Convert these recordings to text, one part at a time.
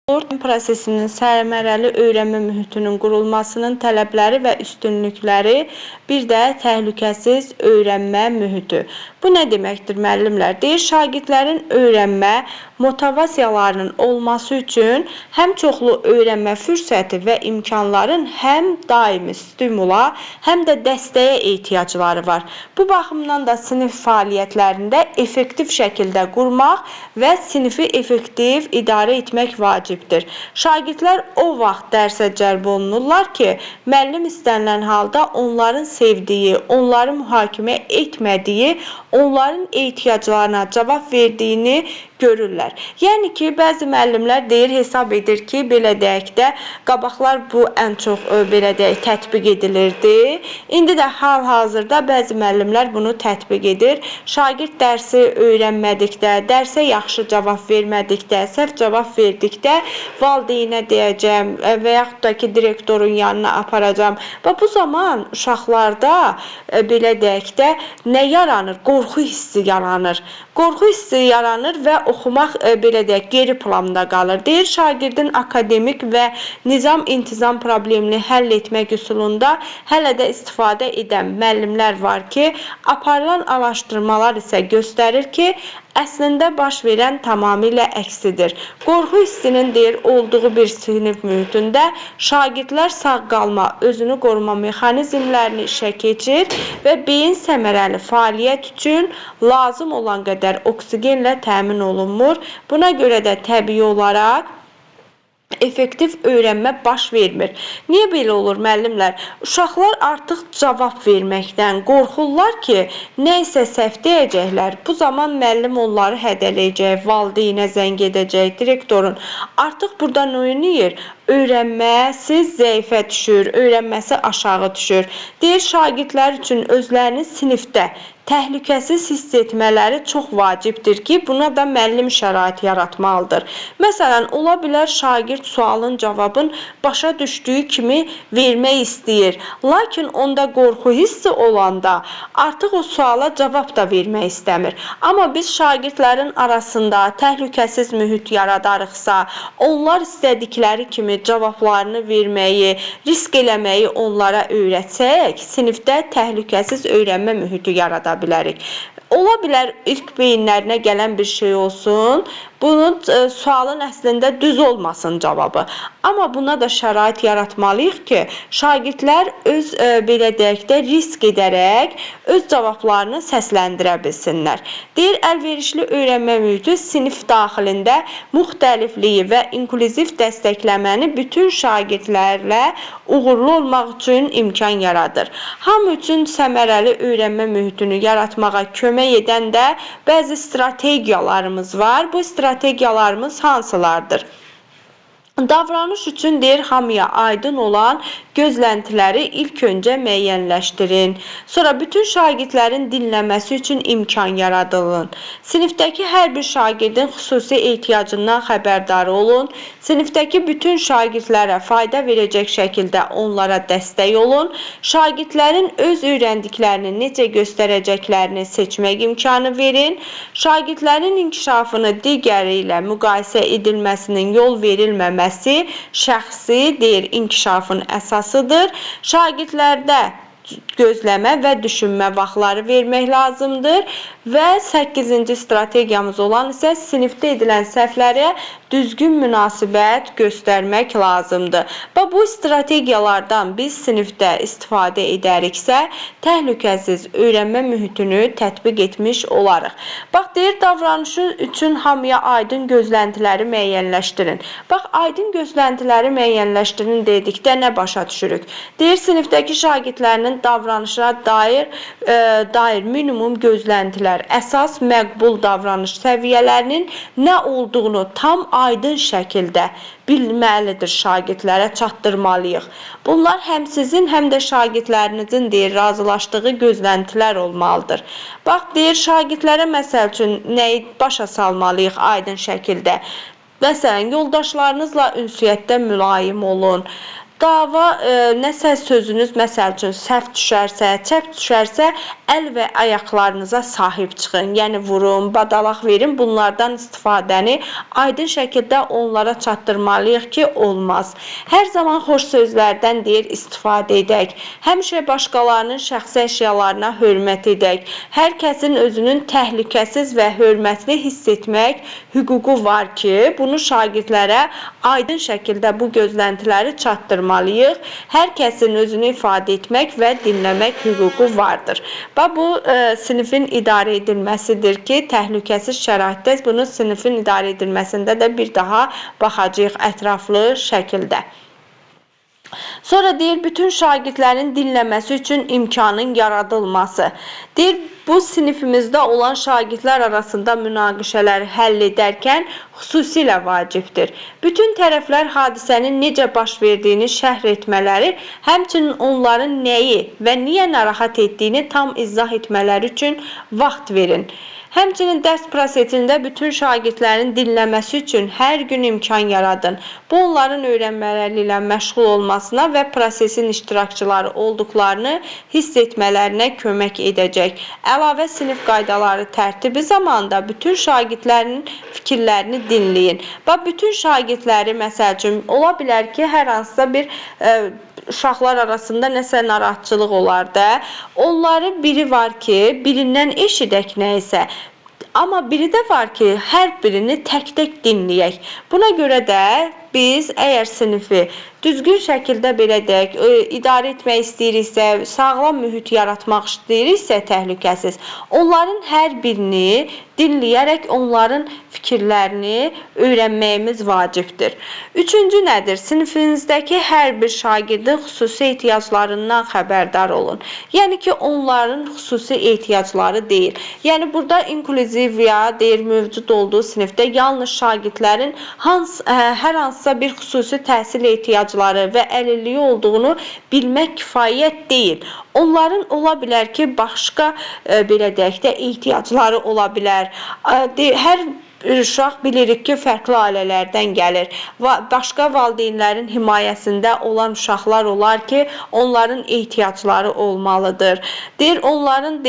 Prosesinin səmərəli öyrənmə mühitinin qurulmasının tələbləri və üstünlükləri, bir də təhlükəsiz öyrənmə mühiti. Bu nə deməkdir müəllimlər? Deyir, şagirdlərin öyrənmə motivasiyalarının olması üçün həm çoxlu öyrənmə fürsəti və imkanların həm daimi stimula, həm də dəstəyə ehtiyacları var. Bu baxımdan da sinif fəaliyyətlərində effektiv şəkildə qurmaq və sinifi effektiv idarə etmək vacibdir. Şagirdlər o vaxt dərsə cəlb olunurlar ki, müəllim istənilən halda onların sevdiyi, onları mühakimə etmədiyi, onların ehtiyaclarına cavab verdiyini görürlər. Yəni ki, bəzi müəllimlər deyir, hesab edir ki, belə deyək də, qabaqlar bu ən çox belə deyək tətbiq edilirdi. İndi də hal-hazırda bəzi müəllimlər bunu tətbiq edir. Şagird dərsi öyrənmədikdə, dərsə yaxşı cavab vermədikdə, səhv cavab verdikdə valideynə deyəcəm və yaxud da ki, direktorun yanına aparacam. Və bu zaman uşaqlarda belə deyək də, nə yaranır? Qorxu hissi yaranır. Qorxu hissi yaranır və oxumaq belə deyək geri planda qalır. Deyir, şagirdin akademik və nizam-intizam problemini həll etmək üsulunda hələ də istifadə edən müəllimlər var ki, aparılan araşdırmalar isə göstərir ki, əslində baş verən tamamilə əksidir. Qorxu hissinin deyir olduğu bir sinif mühitində şagirdlər sağ qalma, özünü qoruma mexanizmlərini işə keçir və beyin səmərəli fəaliyyət üçün lazım olan qədər oksigenlə təmin olunmur. Buna görə də təbii olaraq effektiv öyrənmə baş vermir. Niyə belə olur müəllimlər? Uşaqlar artıq cavab verməkdən qorxurlar ki, nə isə səhv deyəcəklər. Bu zaman müəllim onları hədələyəcək, valideynə zəng edəcək, direktorun. Artıq burada nə oynayır? Öyrənməsi zəifə düşür, öyrənməsi aşağı düşür. Deyir, şagirdlər üçün özlərini sinifdə təhlükəsiz hiss etmələri çox vacibdir ki, buna da müəllim şərait yaratmalıdır. Məsələn, ola bilər şagird sualın cavabın başa düşdüyü kimi vermək istəyir. Lakin onda qorxu hissi olanda artıq o suala cavab da vermək istəmir. Amma biz şagirdlərin arasında təhlükəsiz mühit yaradarıqsa, onlar istədikləri kimi cavablarını verməyi, risk eləməyi onlara öyrətsək, sinifdə təhlükəsiz öyrənmə mühiti yarada bilərik. Ola bilər ilk beyinlərinə gələn bir şey olsun, bunun sualın əslində düz olmasın cavabı. Amma buna da şərait yaratmalıyıq ki, şagirdlər öz belə deyək də risk edərək öz cavablarını səsləndirə bilsinlər. Deyir, əlverişli öyrənmə mühiti sinif daxilində müxtəlifliyi və inklüziv dəstəkləməni bütün şagirdlərlə uğurlu olmaq üçün imkan yaradır. Hamı üçün səmərəli öyrənmə mühitini yaratmağa kömək edən də bəzi strategiyalarımız var. Bu strategiyalarımız hansılardır? Davranış üçün deyir, hamıya aydın olan gözləntiləri ilk öncə müəyyənləşdirin. Sonra bütün şagirdlərin dinləməsi üçün imkan yaradılın. Sinifdəki hər bir şagirdin xüsusi ehtiyacından xəbərdar olun. Sinifdəki bütün şagirdlərə fayda verəcək şəkildə onlara dəstək olun. Şagirdlərin öz öyrəndiklərini necə göstərəcəklərini seçmək imkanı verin. Şagirdlərin inkişafını digəri ilə müqayisə edilməsinin yol verilməməsi şəxsi deyir inkişafın əsasıdır. Şagirdlərdə gözləmə və düşünmə vaxtları vermək lazımdır və 8-ci strategiyamız olan isə sinifdə edilən səhvlərə düzgün münasibət göstərmək lazımdır. Və bu strategiyalardan biz sinifdə istifadə edəriksə, təhlükəsiz öyrənmə mühitini tətbiq etmiş olarıq. Bax, deyir, davranışı üçün hamıya aydın gözləntiləri müəyyənləşdirin. Bax, aydın gözləntiləri müəyyənləşdirin dedikdə nə başa düşürük? Deyir, sinifdəki şagirdlərinin davranışına dair minimum gözləntilər, əsas məqbul davranış səviyyələrinin nə olduğunu tam aydın şəkildə bilməlidir, şagirdlərə çatdırmalıyıq. Bunlar həm sizin, həm də şagirdlərinizin deyir, razılaşdığı gözləntilər olmalıdır. Bax, deyir, şagirdlərə məsəl üçün nəyi başa salmalıyıq aydın şəkildə? Məsələn, yoldaşlarınızla ünsiyyətdə mülayim olun. dava nəsə sözünüz məsəl üçün səhv düşərsə, çəp düşərsə, əl və ayaqlarınıza sahib çıxın. Yəni vurun, badalaq verin. Bunlardan istifadəni aydın şəkildə onlara çatdırmalıyıq ki, olmaz. Hər zaman xoş sözlərdən deyir istifadə edək. Həmişə başqalarının şəxsi əşyalarına hörmət edək. Hər kəsin özünün təhlükəsiz və hörmətli hiss etmək hüququ var ki, bunu şagirdlərə aydın şəkildə bu gözləntiləri çatdırmalıyıq. Hər kəsin özünü ifadə etmək və dinləmək hüququ vardır. Və bu sinifin idarə edilməsidir ki, təhlükəsiz şəraitdə bunun sinifin idarə edilməsində də bir daha baxacağıq ətraflı şəkildə. Sonra deyir, bütün şagirdlərin dinləməsi üçün imkanın yaradılması. Deyir, bu sinifimizdə olan şagirdlər arasında münaqişələri həll edərkən xüsusilə vacibdir. Bütün tərəflər hadisənin necə baş verdiyini şərh etmələri, həmçinin onların nəyi və niyə narahat etdiyini tam izah etmələri üçün vaxt verin. Həmçinin dərs prosesində bütün şagirdlərin dinləməsi üçün hər gün imkan yaradın. Bu, onların öyrənmələri ilə məşğul olmasına və prosesin iştirakçıları olduqlarını hiss etmələrinə kömək edəcək. Əlavə sinif qaydaları tərtibi zamanında bütün şagirdlərin fikirlərini dinləyin. Və bütün şagirdləri, məsəl üçün, ola bilər ki, hər hansısa bir uşaqlar arasında nəsə narahatçılıq olar da. Onların biri var ki, birindən eşidək nəysə. Amma biri də var ki, hər birini tək-tək dinləyək. Buna görə də biz əgər sinifi düzgün şəkildə belə deyək, idarə etmək istəyiriksə, sağlam mühit yaratmaq istəyiriksə təhlükəsiz, onların hər birini dinləyərək onların fikirlərini öyrənməyimiz vacibdir. Üçüncü nədir? Sinifinizdəki hər bir şagirdin xüsusi ehtiyaclarından xəbərdar olun. Yəni ki, onların xüsusi ehtiyacları deyil. Yəni burada inklüziviya deyir, mövcud olduğu sinifdə yalnız şagirdlərin hər hansısa bir xüsusi təhsil ehtiyacları və əlilliyi olduğunu bilmək kifayət deyil. Onların ola bilər ki, başqa belə deyək də ehtiyacları ola bilər. Hər uşaq bilirik ki, fərqli ailələrdən gəlir. Başqa valideynlərin himayəsində olan uşaqlar olar ki, onların ehtiyacları olmalıdır. Deyir, onların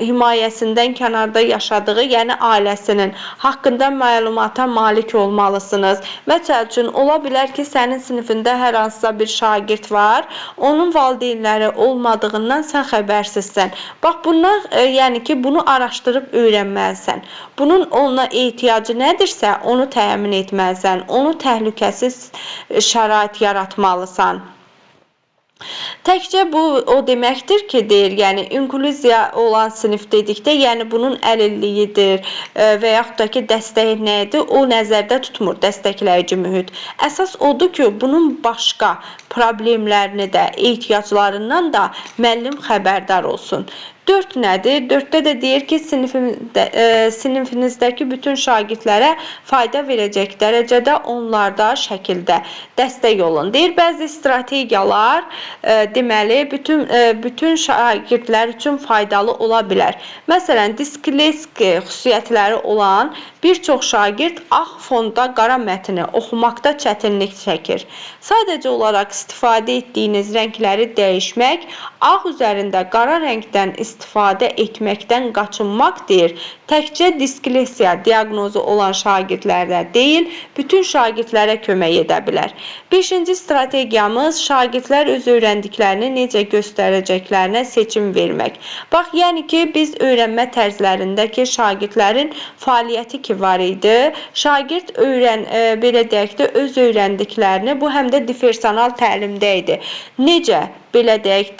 himayəsindən kənarda yaşadığı, yəni ailəsinin haqqında məlumata malik olmalısınız. Məsəl üçün, ola bilər ki, sənin sinifində hər hansısa bir şagird var, onun valideynləri olmadığından sən xəbərsizsən. Bax, bunlar, yəni ki, bunu araşdırıb öyrənməlisən. Bunun ona ehtiyacı nədirsə, onu təmin etməlisən, onu təhlükəsiz şərait yaratmalısan. Təkcə bu o deməkdir ki, deyir, yəni inklüziya olan sinif dedikdə, yəni bunun əlilliyidir və yaxud da ki, dəstək nədir, o nəzərdə tutmur, dəstəkləyici mühit. Əsas odur ki, bunun başqa problemlərini də, ehtiyaclarından da müəllim xəbərdar olsun. 4 nədir? 4-də də deyir ki, sinifinizdəki bütün şagirdlərə fayda verəcək dərəcədə onlarda şəkildə dəstək olun. Deyir, bəzi strategiyalar deməli, bütün şagirdlər üçün faydalı ola bilər. Məsələn, disleksiya xüsusiyyətləri olan bir çox şagird ağ fonda qara mətni oxumaqda çətinlik çəkir. Sadəcə olaraq istifadə etdiyiniz rəngləri dəyişmək, ağ üzərində qara rəngdən istifadə etməkdən qaçınmaq deyir. Təkcə disleksiya diaqnozu olan şagirdlərdə deyil, bütün şagirdlərə kömək edə bilər. 5-ci strategiyamız şagirdlər öz öyrəndiklərini necə göstərəcəklərinə seçim vermək. Bax, yəni ki, biz öyrənmə tərzlərindəki şagirdlərin fəaliyyəti ki var idi. Şagird belə deyək də öz öyrəndiklərini, bu həm də difersional təlimdə idi. Necə belə deyək,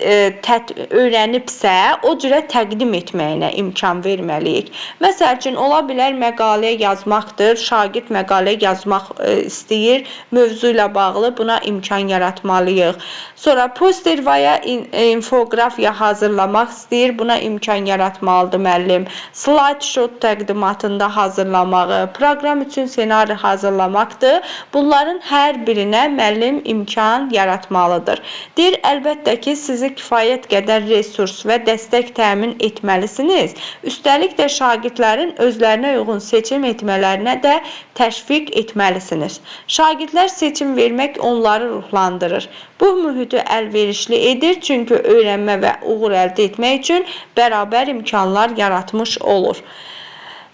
öyrənibsə, o cürə təqdim etməyinə imkan verməliyik. Məsəl üçün, ola bilər məqalə yazmaqdır, şagird məqalə yazmaq istəyir, mövzu ilə bağlı buna imkan yaratmalıyıq. Sonra poster və ya infografiya hazırlamaq istəyir, buna imkan yaratmalıdır müəllim. Slideshow təqdimatında hazırlamağı, proqram üçün ssenari hazırlamaqdır. Bunların hər birinə müəllim imkan yaratmalıdır. Deyir, əlbəttə ki, sizi kifayət qədər resurs və dəstək təmin etməlisiniz. Üstəlik də şagird şagirdlərin özlərinə uyğun seçim etmələrinə də təşviq etməlisiniz. Şagirdlər seçim vermək onları ruhlandırır. Bu mühiti əlverişli edir, çünki öyrənmə və uğur əldə etmək üçün bərabər imkanlar yaratmış olur.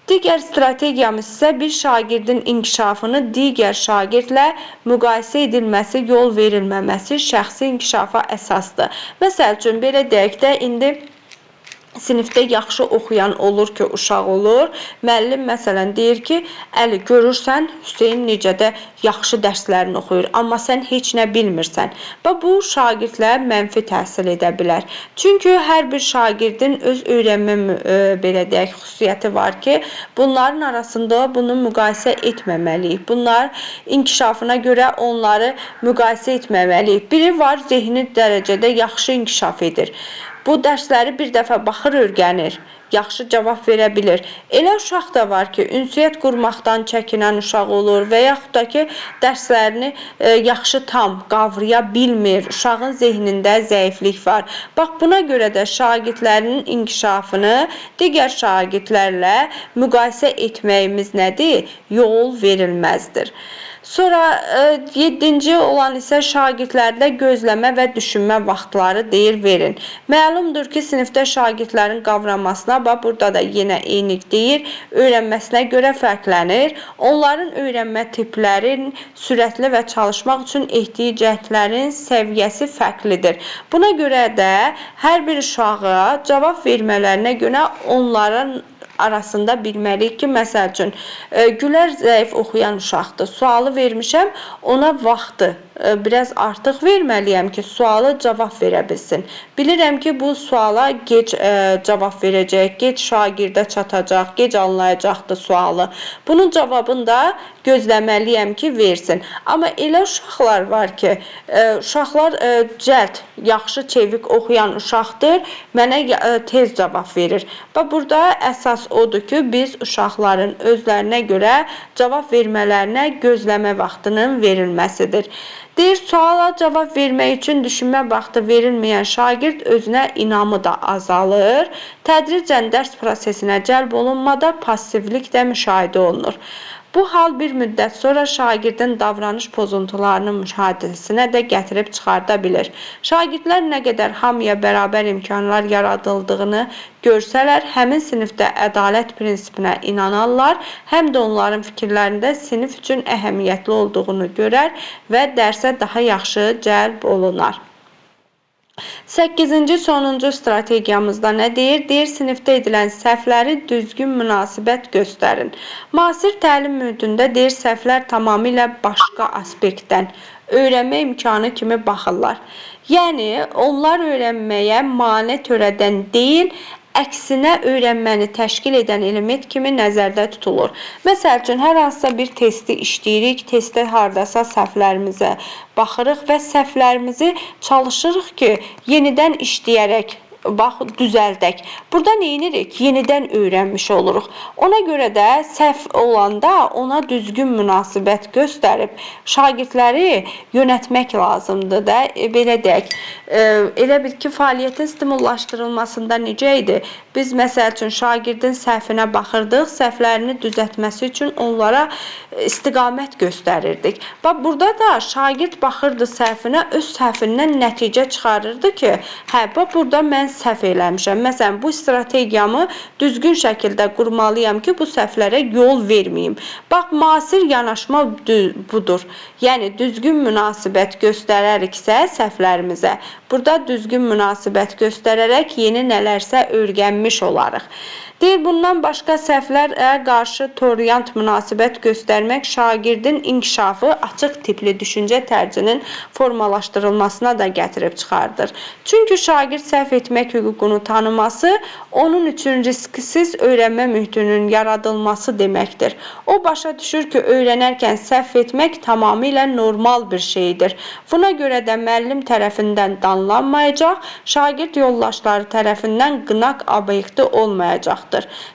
Digər strategiyamız isə bir şagirdin inkişafını digər şagirdlə müqayisə edilməsi, yol verilməməsi şəxsi inkişafa əsasdır. Məsəl üçün, belə deyək də, indi sinifdə yaxşı oxuyan olur ki, uşaq olur. Müəllim məsələn deyir ki, Əli, görürsən, Hüseyn necə də yaxşı dərslərini oxuyur, amma sən heç nə bilmirsən. Və bu şagirdlə mənfi təsir edə bilər. Çünki hər bir şagirdin öz öyrənmə belə deyək, xüsusiyyəti var ki, bunların arasında bunu müqayisə etməməliyik. Bunlar inkişafına görə onları müqayisə etməməliyik. Biri var, zehni dərəcədə yaxşı inkişaf edir. Bu dərsləri bir dəfə baxır, öyrənir, yaxşı cavab verə bilir. Elə uşaq da var ki, ünsiyyət qurmaqdan çəkinən uşaq olur və yaxud da ki, dərslərini yaxşı tam qavraya bilmir, uşağın zehnində zəiflik var. Bax, buna görə də şagirdlərin inkişafını digər şagirdlərlə müqayisə etməyimiz nədir? Yol verilməzdir. Sonra 7-ci olan isə şagirdlərdə gözləmə və düşünmə vaxtları deyir verin. Məlumdur ki, sinifdə şagirdlərin qavramasına, burada da yenə eynilik deyir, öyrənməsinə görə fərqlənir. Onların öyrənmə tiplərin sürətli və çalışmaq üçün ehtiyacların səviyyəsi fərqlidir. Buna görə də hər bir uşağa cavab vermələrinə görə onların arasında bilməliyik ki, məsəl üçün, Gülər zəif oxuyan uşaqdır. Sualı vermişəm, ona vaxtı biraz artıq verməliyəm ki, sualı cavab verə bilsin. Bilirəm ki, bu suala gec cavab verəcək, gec şagirdə çatacaq, gec anlayacaqdır sualı. Bunun cavabını da gözləməliyəm ki, versin. Amma elə uşaqlar var ki, uşaqlar cəld, yaxşı, çevik oxuyan uşaqdır, mənə tez cavab verir. Və burada əsas odur ki, biz uşaqların özlərinə görə cavab vermələrinə gözləmə vaxtının verilməsidir. Deyir, suala cavab vermək üçün düşünmə vaxtı verilməyən şagird özünə inamı da azalır. Tədricən dərs prosesinə cəlb olunmada passivlik də müşahidə olunur. Bu hal bir müddət sonra şagirdin davranış pozuntularının müşahidəsinə də gətirib çıxarda bilir. Şagirdlər nə qədər hamıya bərabər imkanlar yaradıldığını görsələr, həmin sinifdə ədalət prinsipinə inanarlar, həm də onların fikirlərində sinif üçün əhəmiyyətli olduğunu görər və dərsə daha yaxşı cəlb olunar. 8-ci sonuncu strategiyamızda nə deyir? Deyir, sinifdə edilən səhvləri düzgün münasibət göstərin. Müasir təlim mühitində deyir, səhvlər tamamilə başqa aspektdən, öyrənmə imkanı kimi baxırlar. Yəni, onlar öyrənməyə mane törədən deyil, əksinə öyrənməni təşkil edən element kimi nəzərdə tutulur. Məsəl üçün, hər hansısa bir testi işləyirik, testdə haradasa səhvlərimizə baxırıq və səhvlərimizi çalışırıq ki, yenidən işləyərək düzəldək. Burada nə edirik? Yenidən öyrənmiş oluruq. Ona görə də səhv olanda ona düzgün münasibət göstərib şagirdləri yönətmək lazımdır da. Belə deyək, elə bir ki, fəaliyyətin stimullaşdırılmasında necə idi? Biz məsəl üçün şagirdin səhvinə baxırdıq, səhvlərini düzəltməsi üçün onlara istiqamət göstərirdik. Bax, burada da şagird baxırdı səhvinə, öz səhvindən nəticə çıxarırdı ki, burada mən səhv eləmişəm. Məsələn, bu strategiyamı düzgün şəkildə qurmalıyam ki, bu səhvlərə yol verməyim. Bax, müasir yanaşma budur. Yəni, düzgün münasibət göstərəriksə səhvlərimizə, burada düzgün münasibət göstərərək yeni nələrsə öyrənmiş olarıq. Deyir, bundan başqa səhvlərə qarşı tolerant münasibət göstərmək şagirdin inkişafı açıq tipli düşüncə tərzinin formalaşdırılmasına da gətirib çıxardır. Çünki şagird səhv etmək hüququnu tanıması onun üçün risksiz öyrənmə mühitinin yaradılması deməkdir. O başa düşür ki, öyrənərkən səhv etmək tamamilə normal bir şeydir. Buna görə də müəllim tərəfindən danlanmayacaq, şagird yoldaşları tərəfindən qınaq obyekti olmayacaqdır.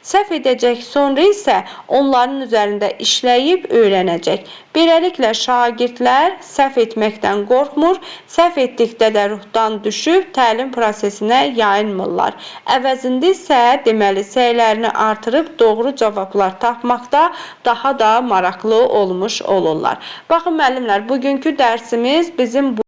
Səhv edəcək, sonra isə onların üzərində işləyib öyrənəcək. Beləliklə, şagirdlər səhv etməkdən qorxmur, səhv etdikdə də ruhdan düşüb təlim prosesinə yayınmırlar. Əvəzində isə deməli səylərini artırıb doğru cavablar tapmaqda daha da maraqlı olmuş olurlar. Baxın müəllimlər, bugünkü dərsimiz bizim